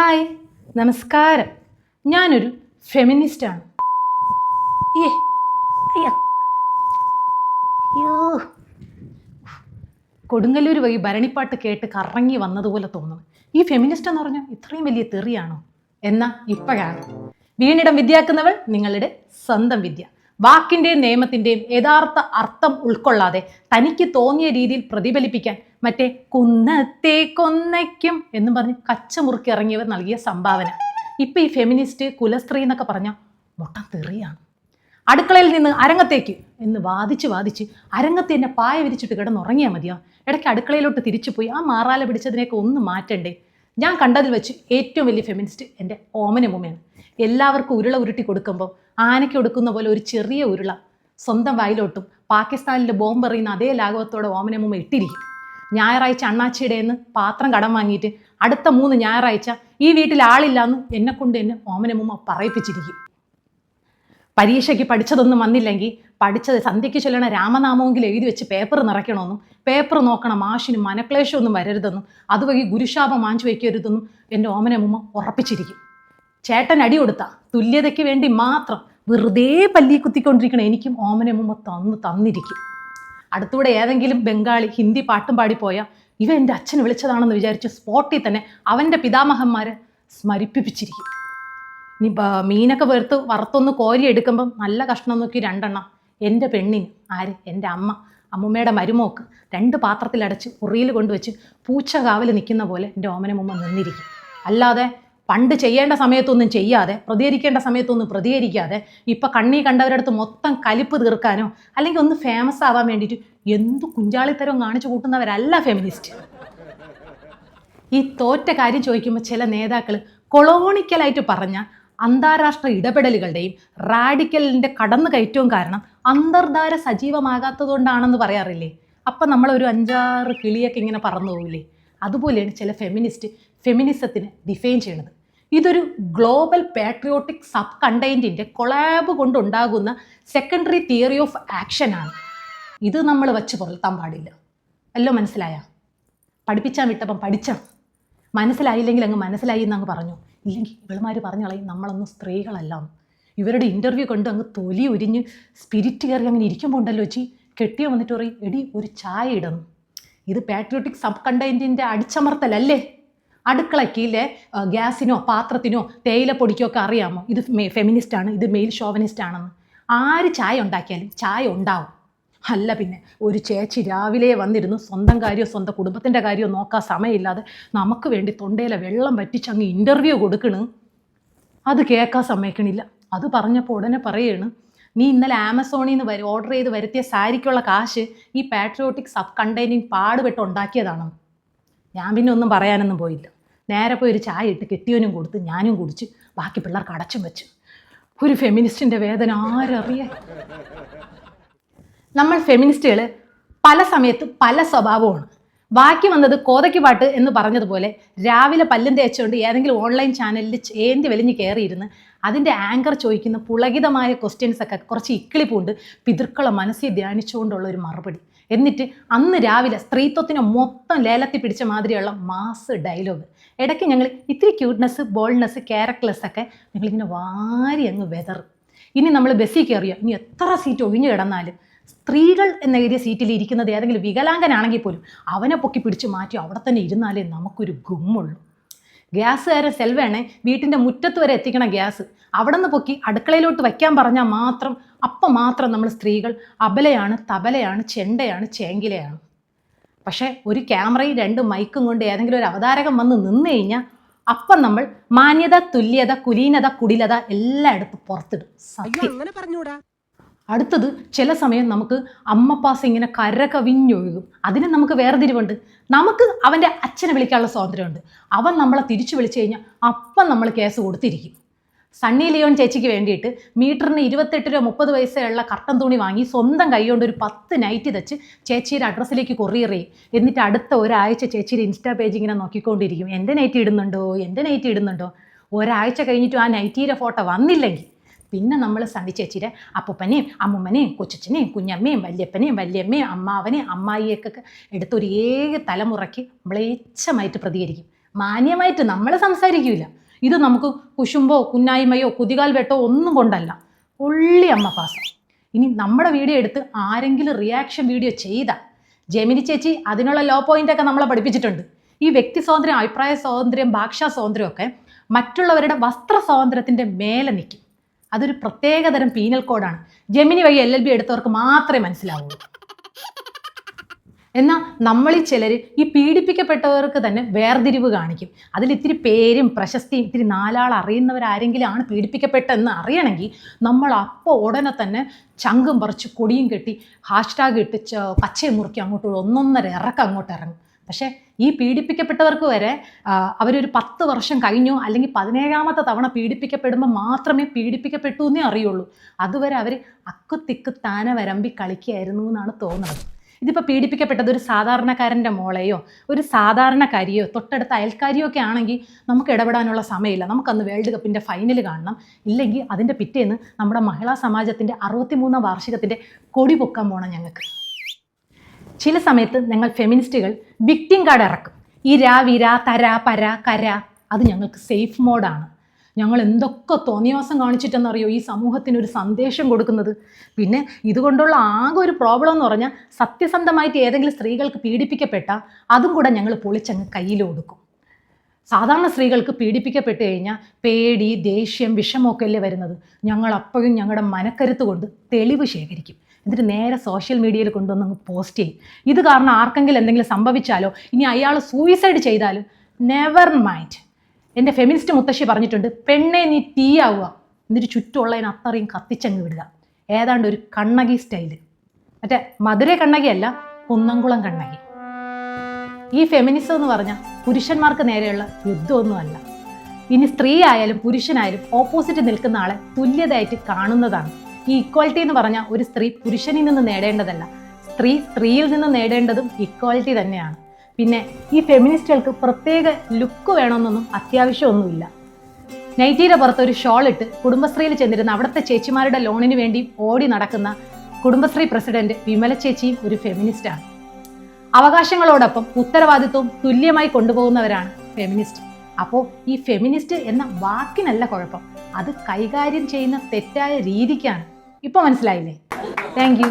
Hi, നമസ്കാരം. ഞാനൊരു ഫെമിനിസ്റ്റാണ്. ഏ അയ്യോ അയ്യോ കൊടുങ്ങല്ലൂർ വഴി ഭരണിപ്പാട്ട് കേട്ട് കറങ്ങി വന്നതുപോലെ തോന്നുന്നു. ഈ ഫെമിനിസ്റ്റ് എന്ന് പറഞ്ഞാൽ ഇത്രയും വലിയ തെറിയാണോ? എന്നാ ഇപ്പോഴാണ് വീണിടം വിദ്യയാക്കുന്നവൾ നിങ്ങളുടെ സ്വന്തം വിദ്യ. വാക്കിൻ്റെയും നിയമത്തിൻ്റെയും യഥാർത്ഥ അർത്ഥം ഉൾക്കൊള്ളാതെ തനിക്ക് തോന്നിയ രീതിയിൽ പ്രതിഫലിപ്പിക്കാൻ മറ്റേ കുന്നത്തെ കൊന്നയ്ക്കും എന്നും പറഞ്ഞ് കച്ചമുറുക്കി ഇറങ്ങിയവർ നൽകിയ സംഭാവന. ഇപ്പം ഈ ഫെമിനിസ്റ്റ് കുലസ്ത്രീ എന്നൊക്കെ പറഞ്ഞാൽ മൊട്ടം തെറിയാണ്. അടുക്കളയിൽ നിന്ന് അരങ്ങത്തേക്ക് എന്ന് വാദിച്ച് അരങ്ങത്ത് തന്നെ പായ വിരിച്ചിട്ട് കിടന്നുറങ്ങിയാൽ മതിയോ? ഇടയ്ക്ക് അടുക്കളയിലോട്ട് തിരിച്ചു പോയി ആ മാറാല പിടിച്ചതിനെയൊക്കെ ഒന്ന് മാറ്റണ്ടേ? ഞാൻ കണ്ടതിൽ വെച്ച് ഏറ്റവും വലിയ ഫെമിനിസ്റ്റ് എൻ്റെ ഓമനമ്മയാണ്. എല്ലാവർക്കും ഉരുള ഉരുട്ടി കൊടുക്കുമ്പോൾ ആനയ്ക്ക് കൊടുക്കുന്ന പോലെ ഒരു ചെറിയ ഉരുള സ്വന്തം വായിലോട്ടും പാകിസ്ഥാനിൽ ബോംബെറിയുന്ന അതേ ലാഘവത്തോടെ ഓമനമ്മ ഇട്ടിരിക്കും. ഞായറാഴ്ച അണ്ണാച്ചിയുടെ നിന്ന് പാത്രം കടം വാങ്ങിയിട്ട് അടുത്ത 3 ഞായറാഴ്ച ഈ വീട്ടിൽ ആളില്ലാന്ന് എന്നെക്കൊണ്ട് എന്നെ ഓമനമ്മ പറയിപ്പിച്ചിരിക്കും. പരീക്ഷയ്ക്ക് പഠിച്ചതൊന്നും വന്നില്ലെങ്കിൽ പഠിച്ചത് സന്ധ്യയ്ക്ക് ചൊല്ലണ രാമനാമമെങ്കിലും എഴുതി വെച്ച് പേപ്പർ നിറയ്ക്കണമെന്നും പേപ്പർ നോക്കണം മാഷിന് മനക്ലേശമൊന്നും വരരുതെന്നും അതുവഴി ഗുരുശാപം മാഞ്ചു വയ്ക്കരുതെന്നും എൻ്റെ ഓമനമ്മ ഉറപ്പിച്ചിരിക്കും. ചേട്ടൻ അടി കൊടുത്ത തുല്യതയ്ക്ക് വേണ്ടി മാത്രം വെറുതെ പല്ലി കുത്തിക്കൊണ്ടിരിക്കണം എനിക്കും ഓമനമ്മ തന്നിരിക്കും. അടുത്തൂടെ ഏതെങ്കിലും ബംഗാളി ഹിന്ദി പാട്ടും പാടിപ്പോയാൽ ഇവ എൻ്റെ അച്ഛൻ വിളിച്ചതാണെന്ന് വിചാരിച്ച് സ്പോട്ടിൽ തന്നെ അവൻ്റെ പിതാമഹന്മാരെ സ്മരിപ്പിച്ചിരിക്കും. ഇനി മീനൊക്കെ വറുത്തൊന്ന് കോരി എടുക്കുമ്പം നല്ല കഷ്ണം നോക്കി 2 എണ്ണം എൻ്റെ പെണ്ണിന് എൻ്റെ അമ്മൂമ്മയുടെ മരുമോക്ക് 2 പാത്രത്തിലടച്ച് ഉറിയിൽ കൊണ്ടുവച്ച് പൂച്ച കാവൽ നിൽക്കുന്ന പോലെ എൻ്റെ ഓമനമ്മ നിന്നിരിക്കും. അല്ലാതെ പണ്ട് ചെയ്യേണ്ട സമയത്തൊന്നും ചെയ്യാതെ പ്രതികരിക്കേണ്ട സമയത്തൊന്നും പ്രതികരിക്കാതെ ഇപ്പം കണ്ണി കണ്ടവരടുത്ത് മൊത്തം കലിപ്പ് തീർക്കാനോ അല്ലെങ്കിൽ ഒന്ന് ഫേമസ് ആവാൻ വേണ്ടിയിട്ട് എന്തു കുഞ്ചാളിത്തരം കാണിച്ചു കൂട്ടുന്നവരല്ല ഫെമിനിസ്റ്റ്. ഈ തോറ്റ കാര്യം ചോദിക്കുമ്പോൾ ചില നേതാക്കൾ കൊളോണിക്കലായിട്ട് പറഞ്ഞ അന്താരാഷ്ട്ര ഇടപെടലുകളുടെയും റാഡിക്കലിൻ്റെ കടന്നുകയറ്റവും കാരണം അന്തർധാര സജീവമാകാത്തതുകൊണ്ടാണെന്ന് പറയാറില്ലേ? അപ്പം നമ്മളൊരു 5-6 കിളിയൊക്കെ ഇങ്ങനെ പറന്നു പോകില്ലേ? അതുപോലെയാണ് ചില ഫെമിനിസത്തിനെ ഡിഫൈൻ ചെയ്യണത്. ഇതൊരു ഗ്ലോബൽ പാട്രിയോട്ടിക് സബ് കണ്ടെയ്ൻറ്റിൻ്റെ കൊളാബ് കൊണ്ടുണ്ടാകുന്ന സെക്കൻഡറി തിയറി ഓഫ് ആക്ഷനാണ്. ഇത് നമ്മൾ വച്ച് പുലർത്താൻ പാടില്ല. എല്ലാം മനസ്സിലായ? പഠിപ്പിച്ചാൻ വിട്ടപ്പം പഠിച്ചണം. മനസ്സിലായില്ലെങ്കിൽ അങ്ങ് മനസ്സിലായി എന്നങ്ങ് പറഞ്ഞു. ഇല്ലെങ്കിൽ ഇവളുമാർ പറഞ്ഞളയും നമ്മളൊന്നും സ്ത്രീകളല്ല. ഇവരുടെ ഇൻ്റർവ്യൂ കൊണ്ട് അങ്ങ് തൊലി ഉരിഞ്ഞ് സ്പിരിറ്റ് കയറി അങ്ങനെ ഇരിക്കുമ്പോൾ ഉണ്ടല്ലോ വെച്ചി കെട്ടിയോ വന്നിട്ട് പറയും എടി ഒരു ചായ ഇടുന്നു. ഇത് പാട്രിയോട്ടിക് സബ് കണ്ടെയ്ൻറ്റിൻ്റെ അടിച്ചമർത്തലല്ലേ? അടുക്കളയ്ക്കില്ലേ ഗ്യാസിനോ പാത്രത്തിനോ തേയിലപ്പൊടിക്കോ ഒക്കെ അറിയാമോ ഇത് ഫെമിനിസ്റ്റാണ്, ഇത് മെയിൽ ഷോവനിസ്റ്റ് ആണെന്ന്? ആര് ചായ ഉണ്ടാക്കിയാലും ചായ ഉണ്ടാവും. അല്ല പിന്നെ ഒരു ചേച്ചി രാവിലെ വന്നിരുന്നു സ്വന്തം കാര്യമോ സ്വന്തം കുടുംബത്തിൻ്റെ കാര്യമോ നോക്കാൻ സമയമില്ലാതെ നമുക്ക് വേണ്ടി തൊണ്ടയിലെ വെള്ളം വറ്റിച്ച് അങ്ങ് ഇൻ്റർവ്യൂ കൊടുക്കണ്. അത് കേൾക്കാൻ സമ്മതിക്കണില്ല. അത് പറഞ്ഞപ്പോൾ ഉടനെ പറയാണ് നീ ഇന്നലെ ആമസോണിൽ നിന്ന് ഓർഡർ ചെയ്ത് വരുത്തിയ സാരിക്കുള്ള കാശ് ഈ പാട്രിയോട്ടിക് സബ് കണ്ടെയ്നിങ് പാടുപെട്ട് ഉണ്ടാക്കിയതാണ്. ഞാൻ പിന്നെ ഒന്നും പറയാനൊന്നും പോയില്ല. നേരെ പോയി ഒരു ചായ ഇട്ട് കെട്ടിയവനും കൊടുത്ത് ഞാനും കുടിച്ച് ബാക്കി പിള്ളേർക്ക് അടച്ചും വെച്ചു. ഒരു ഫെമിനിസ്റ്റിൻ്റെ വേദന ആരറിയാൻ? നമ്മൾ ഫെമിനിസ്റ്റുകൾ പല സമയത്ത് പല സ്വഭാവമാണ്. ബാക്കി വന്നത് കോതയ്ക്ക് പാട്ട് എന്ന് പറഞ്ഞതുപോലെ രാവിലെ പല്ലും തേച്ചുകൊണ്ട് ഏതെങ്കിലും ഓൺലൈൻ ചാനലിൽ ഏന്തി വലിഞ്ഞ് കയറിയിരുന്ന് അതിൻ്റെ ആങ്കർ ചോദിക്കുന്ന പുളകിതമായ ക്വസ്റ്റ്യൻസൊക്കെ കുറച്ച് ഇക്കിളിപ്പൂണ്ട് പിതൃക്കളെ മനസ്സിൽ ധ്യാനിച്ചുകൊണ്ടുള്ള ഒരു മറുപടി. എന്നിട്ട് അന്ന് രാവിലെ സ്ത്രീത്വത്തിനെ മൊത്തം ലേലത്തിൽ പിടിച്ച മാതിരിയുള്ള മാസ് ഡയലോഗ്. ഇടയ്ക്ക് ഞങ്ങൾ ഇത്തിരി ക്യൂട്ട്നെസ് ബോൾഡ്നെസ് ക്യാരക്ടർലെസ് ഒക്കെ ഞങ്ങളിങ്ങനെ വാരി അങ്ങ് വെതറും. ഇനി നമ്മൾ ബസ്സിൽ കയറിയോ ഇനി എത്ര സീറ്റ് ഒഴിഞ്ഞു കിടന്നാലും സ്ത്രീകൾ എന്ന എഴുതിയ സീറ്റിൽ ഇരിക്കുന്നത് ഏതെങ്കിലും വികലാംഗനാണെങ്കിൽ പോലും അവനെ പൊക്കി പിടിച്ച് മാറ്റി അവിടെ തന്നെ ഇരുന്നാലേ നമുക്കൊരു ഗുമ്മുള്ളൂ. ഗ്യാസുകാരൻ സെൽവേണേ വീട്ടിൻ്റെ മുറ്റത്ത് വരെ എത്തിക്കണ ഗ്യാസ് അവിടെ നിന്ന് പൊക്കി അടുക്കളയിലോട്ട് വയ്ക്കാൻ പറഞ്ഞാൽ മാത്രം അപ്പം മാത്രം നമ്മൾ സ്ത്രീകൾ അബലയാണ്, തബലയാണ്, ചെണ്ടയാണ്, ചേങ്കിലയാണ്. പക്ഷേ ഒരു ക്യാമറയും 2 മൈക്കും കൊണ്ട് ഏതെങ്കിലും ഒരു അവതാരകം വന്ന് നിന്ന് കഴിഞ്ഞാൽ അപ്പം നമ്മൾ മാന്യത, തുല്യത, കുലീനത, കുടിലത എല്ലായിടത്തും പുറത്തിടും. സത്യം. അടുത്തത് ചില സമയം നമുക്ക് അമ്മപ്പാസ് ഇങ്ങനെ കരകവിഞ്ഞൊഴുകും. അതിന് നമുക്ക് വേർതിരിവുണ്ട്. നമുക്ക് അവൻ്റെ അച്ഛനെ വിളിക്കാനുള്ള സ്വാതന്ത്ര്യമുണ്ട്. അവൻ നമ്മളെ തിരിച്ചു വിളിച്ചു കഴിഞ്ഞാൽ അപ്പം നമ്മൾ കേസ് കൊടുത്തിരിക്കും. സണ്ണി ലിയോൺ ചേച്ചിക്ക് വേണ്ടിയിട്ട് മീറ്ററിന് 28 രൂപ 30 പൈസയുള്ള കർട്ടൻ തുണി വാങ്ങി സ്വന്തം കൈകൊണ്ട് ഒരു 10 നൈറ്റ് തച്ച് ചേച്ചിയുടെ അഡ്രസ്സിലേക്ക് കൊറിയർ ചെയ്യും. എന്നിട്ട് അടുത്ത ഒരാഴ്ച ചേച്ചിയുടെ ഇൻസ്റ്റാ പേജ് ഇങ്ങനെ നോക്കിക്കൊണ്ടിരിക്കും. എൻ്റെ നൈറ്റ് ഇടുന്നുണ്ടോ. ഒരാഴ്ച കഴിഞ്ഞിട്ടും ആ നൈറ്റിയുടെ ഫോട്ടോ വന്നില്ലെങ്കിൽ പിന്നെ നമ്മൾ സണ്ണി ചേച്ചിയുടെ അപ്പൂപ്പനെയും അമ്മൂമ്മനെയും കൊച്ചച്ഛനെയും കുഞ്ഞമ്മയും വല്യപ്പനെയും അമ്മാവനെയും അമ്മായിയൊക്കെ എടുത്തൊരു തലമുറയ്ക്ക് മ്ലേച്ഛമായിട്ട് പ്രതികരിക്കും. മാന്യമായിട്ട് നമ്മൾ സംസാരിക്കില്ല. ഇത് നമുക്ക് കുശുമ്പോ കുന്നായ്മയോ കുതികാൽ വെട്ടോ ഒന്നും കൊണ്ടല്ല, ഉള്ളി അമ്മ പാസം. ഇനി നമ്മുടെ വീഡിയോ എടുത്ത് ആരെങ്കിലും റിയാക്ഷൻ വീഡിയോ ചെയ്താൽ ജെമിനി ചേച്ചി അതിനുള്ള ലോ പോയിന്റൊക്കെ നമ്മളെ പഠിപ്പിച്ചിട്ടുണ്ട്. ഈ വ്യക്തി സ്വാതന്ത്ര്യം, അഭിപ്രായ സ്വാതന്ത്ര്യം, ഭാഷാ സ്വാതന്ത്ര്യം ഒക്കെ മറ്റുള്ളവരുടെ വസ്ത്ര സ്വാതന്ത്ര്യത്തിൻ്റെ മേലെ നിൽക്കും. അതൊരു പ്രത്യേകതരം പീനൽ കോഡാണ്. ജെമിനി വഴി LLB എടുത്തവർക്ക് മാത്രമേ മനസ്സിലാവുള്ളൂ. എന്നാൽ നമ്മളിൽ ചിലർ ഈ പീഡിപ്പിക്കപ്പെട്ടവർക്ക് തന്നെ വേർതിരിവ് കാണിക്കും. അതിൽ ഇത്തിരി പേരും പ്രശസ്തിയും ഇത്തിരി നാലാൾ അറിയുന്നവരാരെങ്കിലും ആണ് പീഡിപ്പിക്കപ്പെട്ടെന്ന് അറിയണമെങ്കിൽ നമ്മൾ അപ്പോൾ ഉടനെ തന്നെ ചങ്കും പറിച്ച് കൊടിയും കെട്ടി ഹാഷ്ടാഗ് ഇട്ട് പച്ചയും മുറുക്കി അങ്ങോട്ട് ഒന്നൊന്നര ഇറക്കം അങ്ങോട്ട് ഇറങ്ങും. പക്ഷേ ഈ പീഡിപ്പിക്കപ്പെട്ടവർക്ക് വരെ അവരൊരു 10 വർഷം കഴിഞ്ഞു അല്ലെങ്കിൽ 17ാമത്തെ തവണ പീഡിപ്പിക്കപ്പെടുമ്പോൾ മാത്രമേ പീഡിപ്പിക്കപ്പെട്ടു എന്നേ അറിയുള്ളൂ. അതുവരെ അവർ അക്കുത്തിക്ക് താന വരമ്പി കളിക്കുകയായിരുന്നു എന്നാണ് തോന്നുന്നത്. ഇതിപ്പോൾ പീഡിപ്പിക്കപ്പെട്ടത് ഒരു സാധാരണക്കാരൻ്റെ മോളെയോ ഒരു സാധാരണക്കാരിയോ തൊട്ടടുത്ത അയൽക്കാരിയോ ഒക്കെ ആണെങ്കിൽ നമുക്ക് ഇടപെടാനുള്ള സമയമില്ല. നമുക്കന്ന് വേൾഡ് കപ്പിൻ്റെ ഫൈനൽ കാണണം, ഇല്ലെങ്കിൽ അതിൻ്റെ പിറ്റേന്ന് നമ്മുടെ മഹിളാ സമാജത്തിൻ്റെ 63ാം വാർഷികത്തിൻ്റെ കൊടി പൊക്കാൻ പോകണം ഞങ്ങൾക്ക്. ചില സമയത്ത് ഞങ്ങൾ ഫെമിനിസ്റ്റുകൾ വിക്ടിം കാർഡ് ഇറക്കും. ഈ വിര തര പര കര അത് ഞങ്ങൾക്ക് സേഫ് മോഡാണ്. ഞങ്ങൾ എന്തൊക്കെ തോന്നിയവാസം കാണിച്ചിട്ടെന്നറിയോ ഈ സമൂഹത്തിനൊരു സന്ദേശം കൊടുക്കുന്നത്. പിന്നെ ഇതുകൊണ്ടുള്ള ആകെ ഒരു പ്രോബ്ലം എന്ന് പറഞ്ഞാൽ സത്യസന്ധമായിട്ട് ഏതെങ്കിലും സ്ത്രീകൾക്ക് പീഡിപ്പിക്കപ്പെട്ടാൽ അതും കൂടെ ഞങ്ങൾ പൊളിച്ചങ്ങ് കയ്യിൽ കൊടുക്കും. സാധാരണ സ്ത്രീകൾക്ക് പീഡിപ്പിക്കപ്പെട്ട് കഴിഞ്ഞാൽ പേടി, ദേഷ്യം, വിഷമമൊക്കെ അല്ലേ വരുന്നത്. ഞങ്ങൾ അപ്പോഴും ഞങ്ങളുടെ മനക്കരുത്ത് കൊണ്ട് തെളിവ് ശേഖരിക്കും. എന്നിട്ട് നേരെ സോഷ്യൽ മീഡിയയിൽ കൊണ്ടുവന്ന് പോസ്റ്റ് ചെയ്യും. ഇത് കാരണം ആർക്കെങ്കിലും എന്തെങ്കിലും സംഭവിച്ചാലോ ഇനി അയാൾ സൂയിസൈഡ് ചെയ്താലും നെവർ മൈൻഡ്. എൻ്റെ ഫെമിനിസ്റ്റ് മുത്തശ്ശി പറഞ്ഞിട്ടുണ്ട്, പെണ്ണെ നീ തീയാവുക എന്നിട്ട് ചുറ്റുമുള്ളതിന് അത്രയും കത്തിച്ചങ്ങ് വിടുക. ഏതാണ്ട് ഒരു കണ്ണകി സ്റ്റൈല്. മറ്റേ മധുര കണ്ണകിയല്ല, കുന്നംകുളം കണ്ണകി. ഈ ഫെമിനിസം എന്ന് പറഞ്ഞാൽ പുരുഷന്മാർക്ക് നേരെയുള്ള യുദ്ധമൊന്നുമല്ല. ഇനി സ്ത്രീ ആയാലും പുരുഷനായാലും ഓപ്പോസിറ്റ് നിൽക്കുന്ന ആളെ തുല്യതയായിട്ട് കാണുന്നതാണ്. ഈ ഇക്വാലിറ്റി എന്ന് പറഞ്ഞാൽ ഒരു സ്ത്രീ പുരുഷനിൽ നിന്ന് നേടേണ്ടതല്ല, സ്ത്രീ സ്ത്രീയിൽ നിന്ന് നേടേണ്ടതും ഇക്വാലിറ്റി തന്നെയാണ്. പിന്നെ ഈ ഫെമിനിസ്റ്റുകൾക്ക് പ്രത്യേക ലുക്ക് വേണമെന്നൊന്നും അത്യാവശ്യമൊന്നുമില്ല. നൈറ്റിയുടെ പുറത്ത് ഒരു ഷോൾ ഇട്ട് കുടുംബശ്രീയിൽ ചെന്നിരുന്ന അവിടുത്തെ ചേച്ചിമാരുടെ ലോണിന് വേണ്ടി ഓടി നടക്കുന്ന കുടുംബശ്രീ പ്രസിഡന്റ് വിമല ചേച്ചിയും ഒരു ഫെമിനിസ്റ്റാണ്. അവകാശങ്ങളോടൊപ്പം ഉത്തരവാദിത്വവും തുല്യമായി കൊണ്ടുപോകുന്നവരാണ് ഫെമിനിസ്റ്റ്. അപ്പോൾ ഈ ഫെമിനിസ്റ്റ് എന്ന വാക്കിനല്ല കുഴപ്പം, അത് കൈകാര്യം ചെയ്യുന്ന തെറ്റായ രീതിക്കാണ്. ഇപ്പോൾ മനസ്സിലായില്ലേ? Thank you.